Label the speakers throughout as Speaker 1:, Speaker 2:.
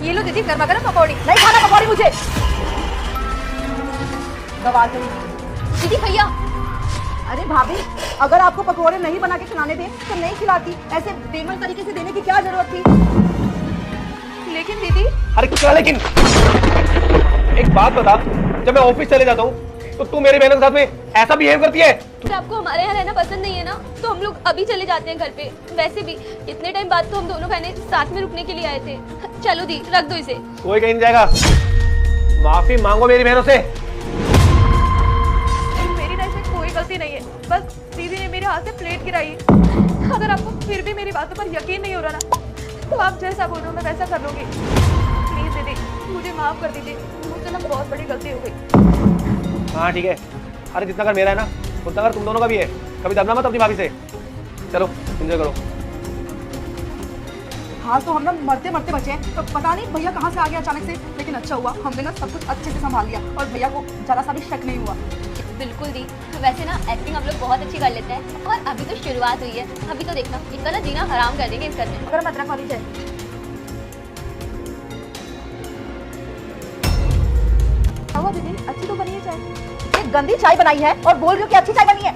Speaker 1: ये लो दीदी गर्मा गर्म पकौड़ी। नहीं खाना पकौड़ी मुझे। गवार दीदी भैया। अरे भाभी, अगर आपको पकौड़े नहीं बना के खिलाने थे तो नहीं खिलाती, ऐसे बेमन तरीके से देने की क्या जरूरत थी? लेकिन दीदी।
Speaker 2: अरे क्या लेकिन? एक बात बता, जब मैं ऑफिस चले जाता हूँ तो तू मेरे बहन के साथ में ऐसा बिहेव करती है?
Speaker 3: तो आपको हमारे यहाँ रहना पसंद नहीं है ना, तो हम लोग अभी चले जाते हैं घर पे। वैसे भी इतने टाइम बाद तो हम दोनों बहनें साथ में रुकने के लिए आए थे। चलो दी, रख दो इसे।
Speaker 2: कोई कहीं नहीं जाएगा। माफी मांगो मेरी बहनों से।
Speaker 1: मेरी ना इसमें कोई गलती नहीं है, बस दीदी ने मेरे हाथ से प्लेट गिराई। अगर आपको फिर भी मेरी बातों पर यकीन नहीं हो रहा ना, तो आप जैसा बोल रहे हो मैं वैसा कर लूंगी। प्लीज दीदी मुझे माफ कर दीजिए, मुझसे ना बहुत बड़ी गलती हो गई।
Speaker 2: हाँ ठीक है। अरे जितना कर मेरा है ना, उतना कर तुम दोनों का भी है। कभी दबना मत अपनी भाभी से। चलो एंजॉय करो।
Speaker 1: हाँ तो हम लोग मरते मरते बचे हैं, तो पता नहीं भैया कहाँ से आ गया अचानक से, लेकिन अच्छा हुआ हमने ना सब कुछ अच्छे से संभाल लिया और भैया को जरा सा भी शक नहीं हुआ।
Speaker 3: बिल्कुल दी, वैसे ना एक्टिंग हम लोग बहुत अच्छी कर लेते हैं और अभी तो शुरुआत हुई है। अभी तो देखना इनका ना जीना हराम कर देंगे इस घर में।
Speaker 1: अगर अदरक वाली जाए हुआ दीदी, अच्छी तो बनी है चाय। एक गंदी चाय बनाई है और बोल रही हो कि अच्छी चाय बनी है।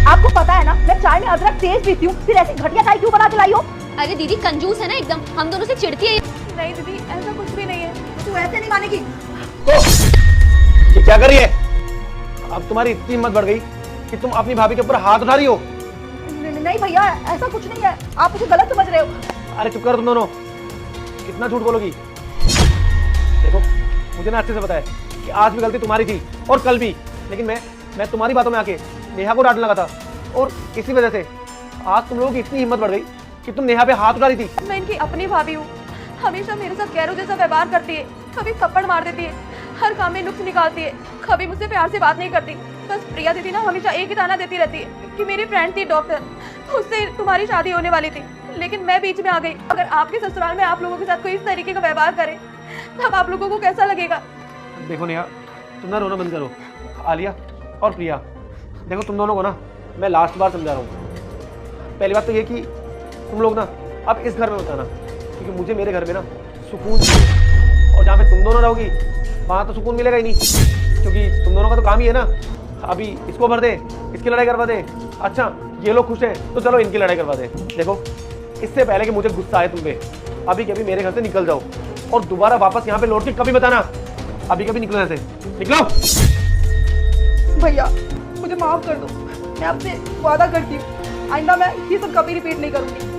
Speaker 1: आपको पता है ना मैं चाय में अदरक तेज पीती हूँ, फिर ऐसी घटिया चाय क्यों बना के लाई हो?
Speaker 3: अरे दीदी कंजूस है ना एकदम, हम दोनों से चिढ़ती है।
Speaker 1: नहीं दीदी ऐसा कुछ भी नहीं है, तू ऐसे नहीं मानेगी।
Speaker 2: तो ये क्या कर रही है? अब तुम्हारी इतनी हिम्मत बढ़ गई कि तुम अपनी भाभी के ऊपर हाथ उठा रही हो?
Speaker 1: नहीं भैया ऐसा कुछ नहीं है, आप मुझे गलत समझ रहे हो।
Speaker 2: अरे चुप कर तुम दोनों, कितना झूठ बोलोगी? देखो मुझे ना अच्छे से पता है कि आज भी गलती तुम्हारी थी और कल भी, लेकिन मैं तुम्हारी बातों में आके नेहा को डांटने लगा था और इसी वजह से आज तुम लोगों की इतनी हिम्मत बढ़ गई कि तुम नेहा पे हाथ उठा रही थी।
Speaker 1: मैं इनकी अपनी भाभी हूँ, हमेशा मेरे साथ गैरों जैसा व्यवहार करती है, कभी थप्पड़ मार देती है, हर काम में नुक्स निकालती है, कभी मुझसे प्यार से बात नहीं करती। बस प्रिया दीदी ना हमेशा एक ही ताना देती रहती है कि मेरी फ्रेंड थी डॉक्टर, उससे तुम्हारी शादी होने वाली थी, लेकिन मैं बीच में आ गई। अगर आपके ससुराल में आप लोगों के साथ कोई इस तरीके का व्यवहार करे तब आप लोगों को कैसा लगेगा?
Speaker 2: देखो नेहा, तुम ना रोना बंद करो। आलिया और प्रिया, देखो तुम दोनों को ना मैं लास्ट बार समझा रहा हूँ। पहली बात तो ये कि तुम लोग ना अब इस घर में मत आना, क्योंकि मुझे मेरे घर में ना सुकून चाहिए, और जहाँ पे तुम दोनों रहोगी वहाँ तो सुकून मिलेगा ही नहीं, क्योंकि तुम दोनों का तो काम ही है ना अभी इसको भर दे, इसकी लड़ाई करवा दे। अच्छा ये लोग खुश हैं तो चलो इनकी लड़ाई करवा दे। देखो इससे पहले कि मुझे गुस्सा आए तुम पे, अभी कभी मेरे घर से निकल जाओ और दोबारा वापस यहाँ पे लौट के कभी बताना। अभी कभी निकलो ऐसे, निकलो।
Speaker 1: भैया मुझे माफ कर दो, मैं आपसे वादा करती हूँ आइंदा मैं ये सब कभी रिपीट नहीं करूंगी।